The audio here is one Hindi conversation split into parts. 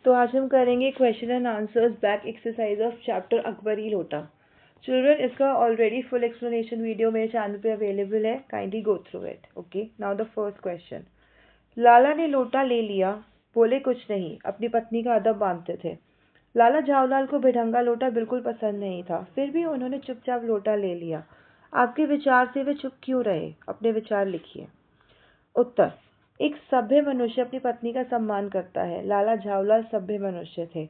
तो आज हम करेंगे question and answers back exercise of chapter Akbari Lota. Children, इसका ऑलरेडी फुल एक्सप्लेनेशन वीडियो मेरे चैनल पे अवेलेबल है, kindly go through it. Okay, now the first question. Lala ने लोटा ले लिया, बोले कुछ नहीं, अपनी पत्नी का अदब बांधते थे। लाला झावलाल को बेढंगा लोटा बिल्कुल पसंद नहीं था, फिर भी उन्होंने चुपचाप लोटा ले लिया। आपके विचार से वे चुप क्यों रहे? अपने विचार लिखिए। उत्तर। एक सभ्य मनुष्य अपनी पत्नी का सम्मान करता है। लाला झावलाल सभ्य मनुष्य थे।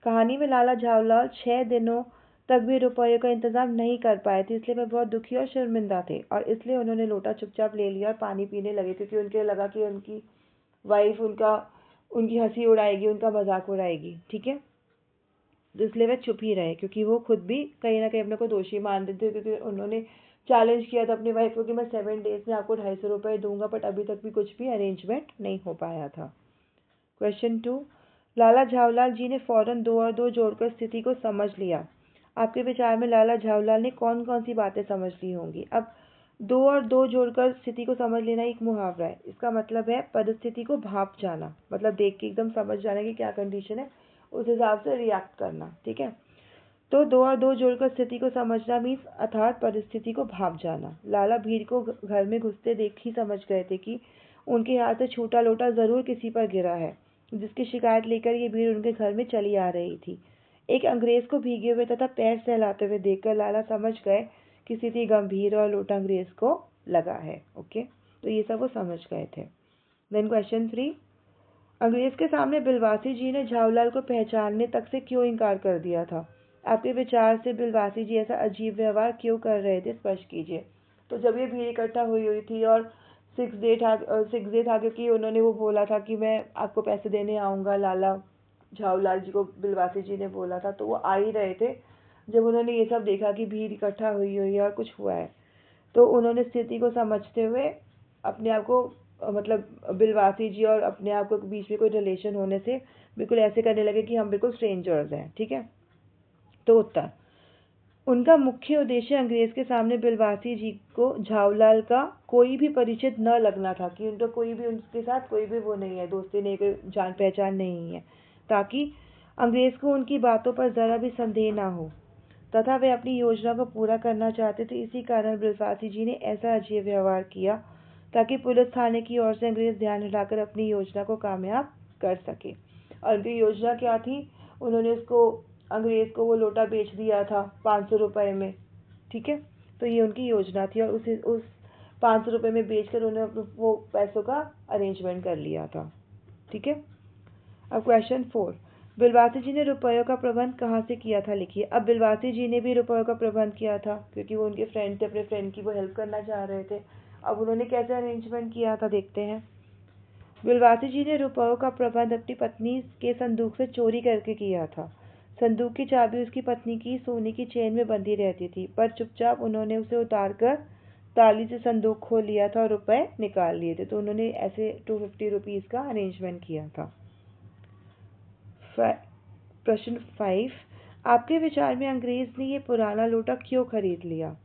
कहानी में लाला झावलाल 6 दिनों तक भी रुपयों का इंतजाम नहीं कर पाए थे, इसलिए वे बहुत दुखी और शर्मिंदा थे और इसलिए उन्होंने लोटा चुपचाप ले लिया और पानी पीने लगे, क्योंकि उनको लगा कि उनकी वाइफ उनकी हंसी उड़ाएगी, उनका मजाक उड़ाएगी। ठीक है, इसलिए वे चुप ही रहे, क्योंकि वो खुद भी कहीं ना कहीं अपने को दोषी मानते थे, क्योंकि उन्होंने चैलेंज किया था अपनी वाइफ को कि मैं 7 डेज में आपको 250 रुपये दूंगा, बट अभी तक भी कुछ भी अरेंजमेंट नहीं हो पाया था। क्वेश्चन 2। लाला झावलाल जी ने फौरन 2 और 2 जोड़कर स्थिति को समझ लिया। आपके विचार में लाला झावलाल ने कौन कौन सी बातें समझ ली होंगी? अब 2 और 2 जोड़कर स्थिति को समझ लेना एक मुहावरा है। इसका मतलब है परिस्थिति को भाप जाना, मतलब देख के एकदम समझ जाना कि क्या कंडीशन है, उस हिसाब से रिएक्ट करना। ठीक है, तो 2 और 2 जोड़कर स्थिति को समझना मीन्स अर्थात परिस्थिति को भाप जाना। लाला भीड़ को घर में घुसते देख ही समझ गए थे कि उनके हाथ से छूटा लोटा जरूर किसी पर गिरा है, जिसकी शिकायत लेकर ये भीड़ उनके घर में चली आ रही थी। एक अंग्रेज को भीगे हुए तथा पैर सहलाते हुए देखकर लाला समझ गए कि स्थिति गंभीर और लोटा अंग्रेज को लगा है। ओके, तो ये सब वो समझ गए थे। Then question 3। अंग्रेज के सामने बिलवासी जी ने झावलाल को पहचानने तक से क्यों इनकार कर दिया था? आपके विचार से बिलवासी जी ऐसा अजीब व्यवहार क्यों कर रहे थे, स्पष्ट कीजिए। तो जब ये भीड़ इकट्ठा हुई थी और 6 डे था, क्योंकि उन्होंने वो बोला था कि मैं आपको पैसे देने आऊँगा, लाला झावलाल जी को बिलवासी जी ने बोला था, तो वो आ ही रहे थे। जब उन्होंने ये सब देखा कि भीड़ इकट्ठा हुई है और कुछ हुआ है, तो उन्होंने स्थिति को समझते हुए अपने आप को मतलब बिलवासी जी और अपने आप को बीच में कोई रिलेशन होने से बिल्कुल ऐसे करने लगे कि हम बिल्कुल स्ट्रेंजर्स हैं। ठीक है, तो उत्तर। उनका मुख्य उद्देश्य अंग्रेज के सामने बिलवासी जी को झावलाल का कोई भी परिचित न लगना था, कि उनका कोई भी उनके साथ कोई भी वो नहीं है, दोस्ती नहीं, कोई जान पहचान नहीं है, ताकि अंग्रेज को उनकी बातों पर जरा भी संदेह ना हो तथा वे अपनी योजना को पूरा करना चाहते थे। इसी कारण बिलवासी जी ने ऐसा अजीब व्यवहार किया ताकि पुलिस थाने की ओर से अंग्रेज ध्यान हटाकर अपनी योजना को कामयाब कर सके। और उनकी योजना क्या थी? उन्होंने अंग्रेज को वो लोटा बेच दिया था 500 रुपये में। ठीक है, तो ये उनकी योजना थी और उस 500 रुपये में बेचकर उन्होंने वो पैसों का अरेंजमेंट कर लिया था। ठीक है, अब क्वेश्चन 4। बिलवासी जी ने रुपयों का प्रबंध कहाँ से किया था, लिखिए। अब बिलवासी जी ने भी रुपयों का प्रबंध किया था, क्योंकि वो उनके फ्रेंड थे, अपने फ्रेंड की वो हेल्प करना चाह रहे थे। अब उन्होंने कैसे अरेंजमेंट किया था, देखते हैं। बिलवासी जी ने रुपयों का प्रबंध अपनी पत्नी के संदूक से चोरी करके किया था। संदूक की चाबी उसकी पत्नी की सोने की चेन में बंधी रहती थी, पर चुपचाप उन्होंने उसे उतारकर ताली से संदूक खोल लिया था और रुपए निकाल लिए थे। तो उन्होंने ऐसे 250 रुपीज़ का अरेंजमेंट किया था। प्रश्न 5। आपके विचार में अंग्रेज ने ये पुराना लोटा क्यों खरीद लिया?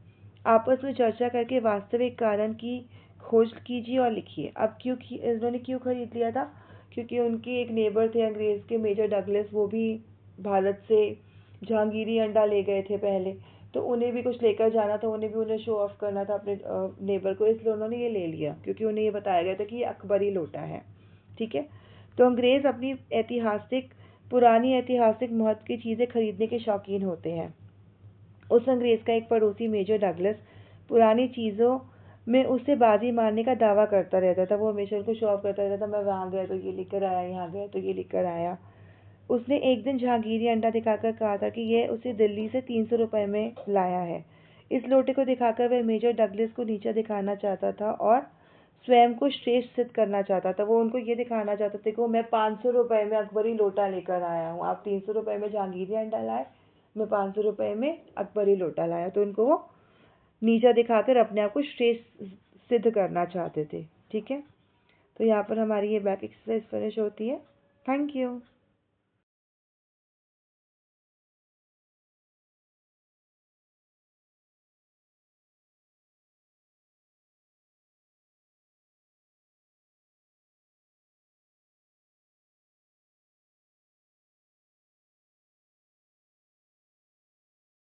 आपस में चर्चा करके वास्तविक कारण की खोज कीजिए और लिखिए। अब इन्होंने क्यों खरीद लिया था? क्योंकि उनके एक नेबर थे अंग्रेज के, मेजर डगलस, वो भी भारत से जहांगीरी अंडा ले गए थे पहले, तो उन्हें भी कुछ लेकर जाना था, उन्हें शो ऑफ करना था अपने नेबर को, इसलिए उन्होंने ये ले लिया, क्योंकि उन्हें ये बताया गया था कि ये अकबरी लोटा है। ठीक है, तो अंग्रेज अपनी पुरानी ऐतिहासिक महत्व की चीजें खरीदने के शौकीन होते हैं। उस अंग्रेज का एक पड़ोसी मेजर डगलस पुरानी चीजों में उससे बाजी मारने का दावा करता रहता था। वो हमेशा उनको शो ऑफ करता रहता था, मैं वहां गया तो ये लेकर आया, यहाँ गया तो ये लेकर आया। उसने एक दिन जहांगीरी अंडा दिखाकर कहा था कि यह उसे दिल्ली से 300 रुपये में लाया है। इस लोटे को दिखाकर वह मेजर डगलस को नीचा दिखाना चाहता था और स्वयं को श्रेष्ठ सिद्ध करना चाहता था। वो उनको ये दिखाना चाहता था कि मैं 500 रुपये में अकबरी लोटा लेकर आया हूँ, आप 300 रुपये में जहांगीरी अंडा लाए, मैं 500 रुपये में अकबरी लोटा लाया। तो उनको वो नीचा दिखाकर अपने आप को श्रेष्ठ सिद्ध करना चाहते थे। ठीक है, तो यहाँ पर हमारी ये बैक एक्सरसाइज फिनिश होती है। Thank you.